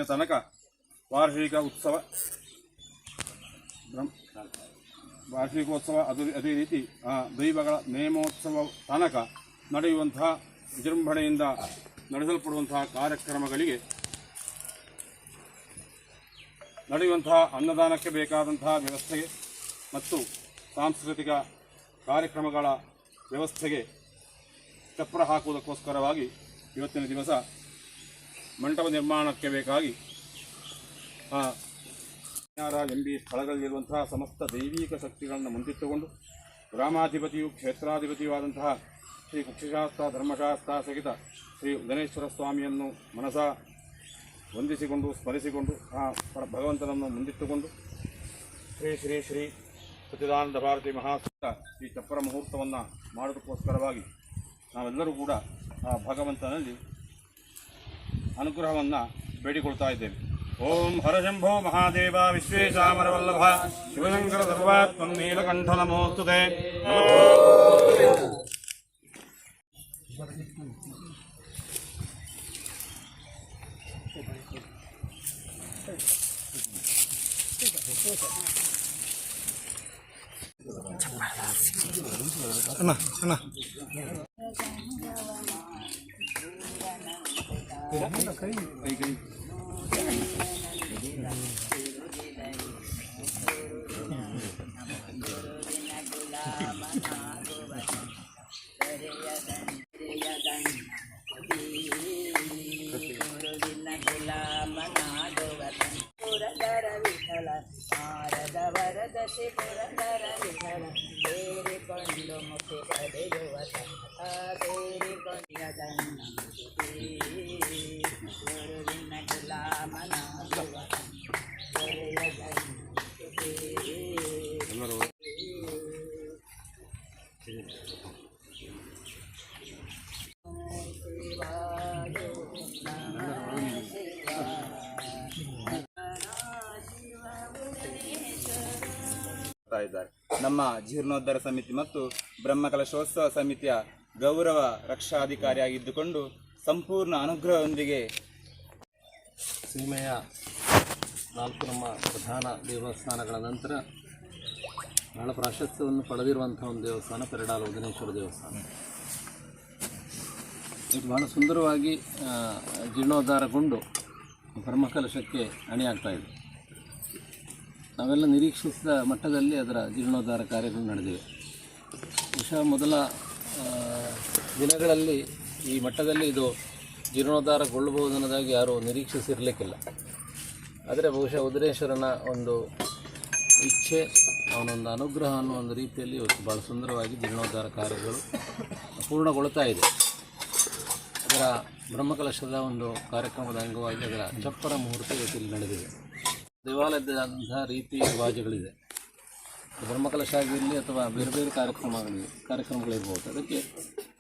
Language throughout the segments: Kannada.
ತನಕ ವಾರ್ಷಿಕ ವಾರ್ಷಿಕೋತ್ಸವ ಅದೇ ರೀತಿ ದೈವಗಳ ನೇಮೋತ್ಸವ ತನಕ ನಡೆಯುವಂತಹ ವಿಜೃಂಭಣೆಯಿಂದ ನಡೆಸಲ್ಪಡುವಂತಹ ಕಾರ್ಯಕ್ರಮಗಳಿಗೆ ನಡೆಯುವಂತಹ ಅನ್ನದಾನಕ್ಕೆ ಬೇಕಾದಂತಹ ವ್ಯವಸ್ಥೆಗೆ ಮತ್ತು ಸಾಂಸ್ಕೃತಿಕ ಕಾರ್ಯಕ್ರಮಗಳ ವ್ಯವಸ್ಥೆಗೆ ಚಪ್ರ ಹಾಕುವುದಕ್ಕೋಸ್ಕರವಾಗಿ ಇವತ್ತಿನ ದಿವಸ ಮಂಟಪ ನಿರ್ಮಾಣಕ್ಕೆ ಬೇಕಾಗಿ ಎಂಬಿ ಸ್ಥಳಗಳಲ್ಲಿರುವಂತಹ ಸಮಸ್ತ ದೈವಿಕ ಶಕ್ತಿಗಳನ್ನು ಮುಂದಿಟ್ಟುಕೊಂಡು ಗ್ರಾಮಾಧಿಪತಿಯು ಕ್ಷೇತ್ರಾಧಿಪತಿಯೂ ಆದಂತಹ ಶ್ರೀ ಕುಕ್ಷಿಶಾಸ್ತ್ರ ಧರ್ಮಶಾಸ್ತ್ರ ಸಹಿತ ಶ್ರೀ ಉದನೇಶ್ವರ ಸ್ವಾಮಿಯನ್ನು ಮನಸ ವಂದಿಸಿಕೊಂಡು ಸ್ಮರಿಸಿಕೊಂಡು ಭಗವಂತನನ್ನು ಮುಂದಿಟ್ಟುಕೊಂಡು ಶ್ರೀ ಶ್ರೀ ಶ್ರೀ ಸಚ್ಚಿದಾನಂದ ಭಾರತಿ ಮಹಾಸೂತ್ರ ಈ ಚಪ್ಪರ ಮುಹೂರ್ತವನ್ನು ಮಾಡೋದಕ್ಕೋಸ್ಕರವಾಗಿ ನಾವೆಲ್ಲರೂ ಕೂಡ ಆ ಭಗವಂತನಲ್ಲಿ ಅನುಗ್ರಹವನ್ನು ಬೇಡಿಕೊಳ್ತಾ ಇದ್ದೇವೆ. ಓಂ ಹರಶಂಭೋ ಮಹಾದೇವ ವಿಶ್ವೇಶಾಮರವಲ್ಲಭ ಶಿವಶಂಕರ ಸರ್ವಾತ್ಮಂ ನೀಲಕಂಠ ನಮೋಸ್ತುತೆ. ಅಣ್ಣ ಇದ್ದಾರೆ. ನಮ್ಮ ಜೀರ್ಣೋದ್ಧಾರ ಸಮಿತಿ ಮತ್ತು ಬ್ರಹ್ಮಕಲಶೋತ್ಸವ ಸಮಿತಿಯ ಗೌರವ ರಕ್ಷಾಧಿಕಾರಿಯಾಗಿದ್ದುಕೊಂಡು ಸಂಪೂರ್ಣ ಅನುಗ್ರಹದೊಂದಿಗೆ ಸೀಮೆಯ 4 ನಮ್ಮ ಪ್ರಧಾನ ದೇವಸ್ಥಾನಗಳ ನಂತರ ಬಹಳ ಪ್ರಾಶಸ್ತ್ಯವನ್ನು ಪಡೆದಿರುವಂಥ ಒಂದು ದೇವಸ್ಥಾನ ಪೆರಡಾಲ ಉದನೇಶ್ವರ ದೇವಸ್ಥಾನ. ಇದು ಬಹಳ ಸುಂದರವಾಗಿ ಜೀರ್ಣೋದ್ಧಾರಗೊಂಡು ಬ್ರಹ್ಮಕಲಶಕ್ಕೆ ಅಣಿಯಾಗ್ತಾಯಿದೆ. ನಾವೆಲ್ಲ ನಿರೀಕ್ಷಿಸಿದ ಮಟ್ಟದಲ್ಲಿ ಅದರ ಜೀರ್ಣೋದ್ಧಾರ ಕಾರ್ಯಗಳು ನಡೆದಿವೆ. ಬಹುಶಃ ಮೊದಲ ದಿನಗಳಲ್ಲಿ ಈ ಮಟ್ಟದಲ್ಲಿ ಇದು ಜೀರ್ಣೋದ್ಧಾರಗೊಳ್ಳಬಹುದು ಅನ್ನೋದಾಗಿ ಯಾರೂ ನಿರೀಕ್ಷಿಸಿರಲಿಕ್ಕಿಲ್ಲ. ಆದರೆ ಬಹುಶಃ ಉದನೇಶ್ವರನ ಒಂದು ಇಚ್ಛೆ, ಅವನೊಂದು ಅನುಗ್ರಹ ಅನ್ನೋ ಒಂದು ರೀತಿಯಲ್ಲಿ ಇವತ್ತು ಭಾಳ ಸುಂದರವಾಗಿ ಜೀರ್ಣೋದ್ಧಾರ ಕಾರ್ಯಗಳು ಪೂರ್ಣಗೊಳ್ತಾ ಇದೆ. ಅದರ ಬ್ರಹ್ಮಕಲಶದ ಒಂದು ಕಾರ್ಯಕ್ರಮದ ಅಂಗವಾಗಿ ಅದರ ಚಪ್ಪರ ಮುಹೂರ್ತ ಇವತ್ತಿಲ್ಲಿ ನಡೆದಿದೆ. ದೇವಾಲಯದಂತಹ ರೀತಿ ರಿವಾಜುಗಳಿದೆ. ಬ್ರಹ್ಮಕಲಶ ಆಗಿರಲಿ ಅಥವಾ ಬೇರೆ ಬೇರೆ ಕಾರ್ಯಕ್ರಮಗಳಿರ್ಬೋದು, ಅದಕ್ಕೆ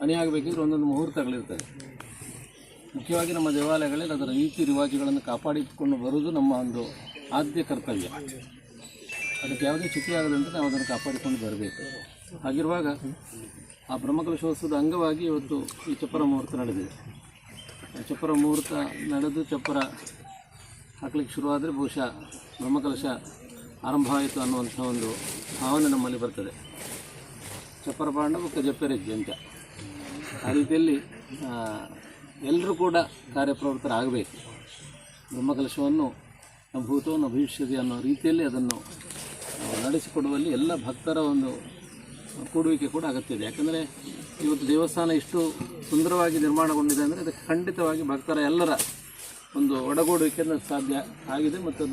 ಅಣಿಯಾಗಬೇಕಿದ್ರೆ ಒಂದೊಂದು ಮುಹೂರ್ತಗಳಿರ್ತದೆ. ಮುಖ್ಯವಾಗಿ ನಮ್ಮ ದೇವಾಲಯಗಳಲ್ಲಿ ಅದರ ರೀತಿ ರಿವಾಜುಗಳನ್ನು ಕಾಪಾಡಿಕೊಂಡು ಬರುವುದು ನಮ್ಮ ಒಂದು ಆದ್ಯ ಕರ್ತವ್ಯ. ಅದಕ್ಕೆ ಯಾವುದೇ ಚ್ಯುತಿಯಾಗದಂತೆ ನಾವು ಅದನ್ನು ಕಾಪಾಡಿಕೊಂಡು ಬರಬೇಕು. ಹಾಗಿರುವಾಗ ಆ ಬ್ರಹ್ಮಕಲಶೋತ್ಸವದ ಅಂಗವಾಗಿ ಇವತ್ತು ಈ ಚಪ್ಪರ ಮುಹೂರ್ತ ನಡೆದಿದೆ. ಚಪ್ಪರ ಮುಹೂರ್ತ ನಡೆದು ಚಪ್ಪರ ಹಾಕ್ಲಿಕ್ಕೆ ಶುರುವಾದರೆ ಬಹುಶಃ ಬ್ರಹ್ಮಕಲಶ ಆರಂಭ ಆಯಿತು ಅನ್ನುವಂಥ ಒಂದು ಭಾವನೆ ನಮ್ಮಲ್ಲಿ ಬರ್ತದೆ. ಚಪ್ಪರ ಪಾಂಡವಕ್ಕೆ ಜಪ್ಪೆರೆಜ್ಜೆ ಅಂತ. ಆ ರೀತಿಯಲ್ಲಿ ಎಲ್ಲರೂ ಕೂಡ ಕಾರ್ಯಪ್ರವೃತ್ತರಾಗಬೇಕು. ಬ್ರಹ್ಮಕಲಶವನ್ನು ಭೂತವನ್ನು ಭವಿಷ್ಯದಿ ಅನ್ನೋ ರೀತಿಯಲ್ಲಿ ಅದನ್ನು ನಡೆಸಿಕೊಡುವಲ್ಲಿ ಎಲ್ಲ ಭಕ್ತರ ಒಂದು ಕೂಡುವಿಕೆ ಕೂಡ ಅಗತ್ಯ ಇದೆ. ಯಾಕಂದರೆ ಇವತ್ತು ದೇವಸ್ಥಾನ ಇಷ್ಟು ಸುಂದರವಾಗಿ ನಿರ್ಮಾಣಗೊಂಡಿದೆ ಅಂದರೆ ಅದಕ್ಕೆ ಖಂಡಿತವಾಗಿ ಭಕ್ತರ ಎಲ್ಲರ ಒಂದು ಒಡಗೂಡುವಿಕೆಯಿಂದ ಸಾಧ್ಯ ಆಗಿದೆ ಮತ್ತು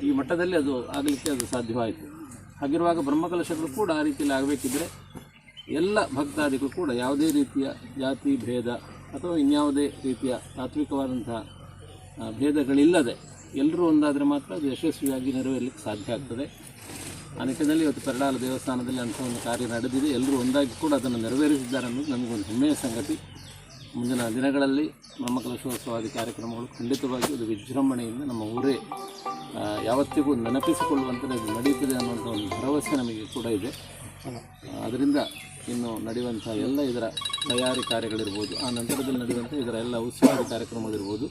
ಈ ಮಟ್ಟದಲ್ಲಿ ಅದು ಆಗಲಿಕ್ಕೆ ಅದು ಸಾಧ್ಯವಾಯಿತು. ಹಾಗಿರುವಾಗ ಬ್ರಹ್ಮಕಲಶಗಳು ಕೂಡ ಆ ರೀತಿಯಲ್ಲಿ ಆಗಬೇಕಿದ್ರೆ ಎಲ್ಲ ಭಕ್ತಾದಿಗಳು ಕೂಡ ಯಾವುದೇ ರೀತಿಯ ಜಾತಿ ಭೇದ ಅಥವಾ ಇನ್ಯಾವುದೇ ರೀತಿಯ ತಾತ್ವಿಕವಾದಂತಹ ಭೇದಗಳಿಲ್ಲದೆ ಎಲ್ಲರೂ ಒಂದಾದರೆ ಮಾತ್ರ ಅದು ಯಶಸ್ವಿಯಾಗಿ ನೆರವೇರಲಿಕ್ಕೆ ಸಾಧ್ಯ ಆಗ್ತದೆ. ಆ ನಿಟ್ಟಿನಲ್ಲಿ ಇವತ್ತು ಪೆರಡಾಲ ದೇವಸ್ಥಾನದಲ್ಲಿ ಅಂಥ ಒಂದು ಕಾರ್ಯ ನಡೆದಿದೆ. ಎಲ್ಲರೂ ಒಂದಾಗಿ ಕೂಡ ಅದನ್ನು ನೆರವೇರಿಸಿದ್ದಾರೆ ಅನ್ನೋದು ನಮಗೊಂದು ಹೆಮ್ಮೆಯ ಸಂಗತಿ. ಮುಂದಿನ ದಿನಗಳಲ್ಲಿ ಬ್ರಹ್ಮಕಲಶೋತ್ಸವಾದಿ ಕಾರ್ಯಕ್ರಮಗಳು ಖಂಡಿತವಾಗಿ ಅದು ವಿಜೃಂಭಣೆಯಿಂದ ನಮ್ಮ ಊರೇ ಯಾವತ್ತಿಗೂ ನೆನಪಿಸಿಕೊಳ್ಳುವಂತೆ ಅದು ನಡೆಯುತ್ತದೆ ಅನ್ನುವಂಥ ಒಂದು ಭರವಸೆ ನಮಗೆ ಕೂಡ ಇದೆ. ಅದರಿಂದ ಇನ್ನು ನಡೆಯುವಂಥ ಎಲ್ಲ ಇದರ ತಯಾರಿ ಕಾರ್ಯಗಳಿರ್ಬೋದು, ಆ ನಂತರದಲ್ಲಿ ನಡೆಯುವಂಥ ಇದರ ಎಲ್ಲ ಉತ್ಸವಾದಿ ಕಾರ್ಯಕ್ರಮಗಳಿರ್ಬೋದು,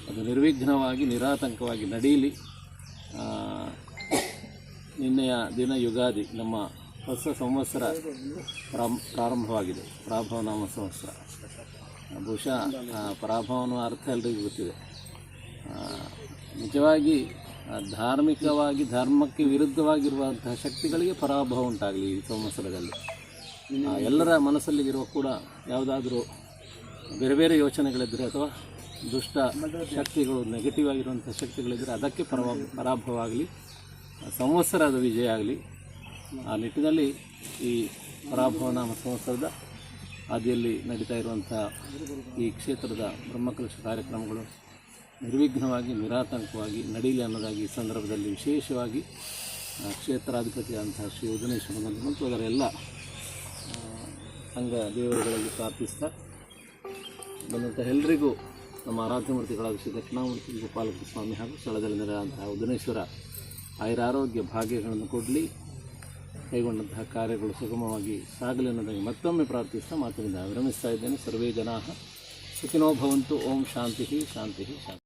ಅದು ನಿರ್ವಿಘ್ನವಾಗಿ ನಿರಾತಂಕವಾಗಿ ನಡೆಯಲಿ. ನಿನ್ನೆಯ ದಿನ ಯುಗಾದಿ, ನಮ್ಮ ಹೊಸ ಸಂವತ್ಸರ ಪ್ರಾರಂಭವಾಗಿದೆ, ಪರಾಭವ ನಾಮ ಸಂವತ್ಸರ. ಬಹುಶಃ ಪರಾಭವ ಅನ್ನೋ ಅರ್ಥ ಎಲ್ಲರಿಗೂ ಗೊತ್ತಿದೆ. ನಿಜವಾಗಿ ಧಾರ್ಮಿಕವಾಗಿ ಧರ್ಮಕ್ಕೆ ವಿರುದ್ಧವಾಗಿರುವಂತಹ ಶಕ್ತಿಗಳಿಗೆ ಪರಾಭವ ಉಂಟಾಗಲಿ ಈ ಸಂವತ್ಸರದಲ್ಲಿ. ಎಲ್ಲರ ಮನಸ್ಸಲ್ಲಿ ಇರುವ ಕೂಡ ಯಾವುದಾದ್ರೂ ಬೇರೆ ಬೇರೆ ಯೋಚನೆಗಳಿದ್ದರೆ ಅಥವಾ ದುಷ್ಟ ಶಕ್ತಿಗಳು ನೆಗೆಟಿವ್ ಆಗಿರುವಂಥ ಶಕ್ತಿಗಳಿದ್ದರೆ ಅದಕ್ಕೆ ಪರಾಭವ ಆಗಲಿ, ಸಂವತ್ಸರ ಅದು ವಿಜಯ ಆಗಲಿ. ಆ ನಿಟ್ಟಿನಲ್ಲಿ ಈ ಪರಾಭವ ನಾಮ ಸಂವತ್ಸರದ ಹಾದಿಯಲ್ಲಿ ನಡೀತಾ ಇರುವಂಥ ಈ ಕ್ಷೇತ್ರದ ಬ್ರಹ್ಮಕಲಶ ಕಾರ್ಯಕ್ರಮಗಳು ನಿರ್ವಿಘ್ನವಾಗಿ ನಿರಾತಂಕವಾಗಿ ನಡೀಲಿ ಅನ್ನೋದಾಗಿ ಈ ಸಂದರ್ಭದಲ್ಲಿ ವಿಶೇಷವಾಗಿ ಕ್ಷೇತ್ರಾಧಿಪತಿಯಾದಂತಹ ಶ್ರೀ ಉದನೇಶ್ವರ ಮತ್ತು ಅದರ ಎಲ್ಲ ಅಂಗ ದೇವರುಗಳಲ್ಲಿ ಪ್ರಾರ್ಥಿಸ್ತಾ ಬಂದಂಥ ಎಲ್ಲರಿಗೂ ನಮ್ಮ ಆರಾಧ್ಯ ಶ್ರೀ ದಕ್ಷಿಣಾಮೂರ್ತಿ ಗೋಪಾಲಕೃಷ್ಣ ಸ್ವಾಮಿ ಹಾಗೂ ಸ್ಥಳದಲ್ಲಿ ನಡೆದಂತಹ ಉದನೇಶ್ವರ ಆಯುರಾರೋಗ್ಯ ಭಾಗ್ಯಗಳನ್ನು ಕೊಡಲಿ, ಕೈಗೊಂಡಂತಹ ಕಾರ್ಯಗಳು ಸುಗಮವಾಗಿ ಸಾಗಲಿ ಅನ್ನೋದಾಗಿ ಮತ್ತೊಮ್ಮೆ ಪ್ರಾರ್ಥಿಸ್ತಾ ಮಾತಿನಿಂದ ವಿರಮಿಸ್ತಾ ಇದ್ದೇನೆ. ಸರ್ವೇ ಜನಾಃ ಸುಖಿನೋ ಭವಂತು. ಓಂ ಶಾಂತಿ ಶಾಂತಿ ಶಾಂತಿ.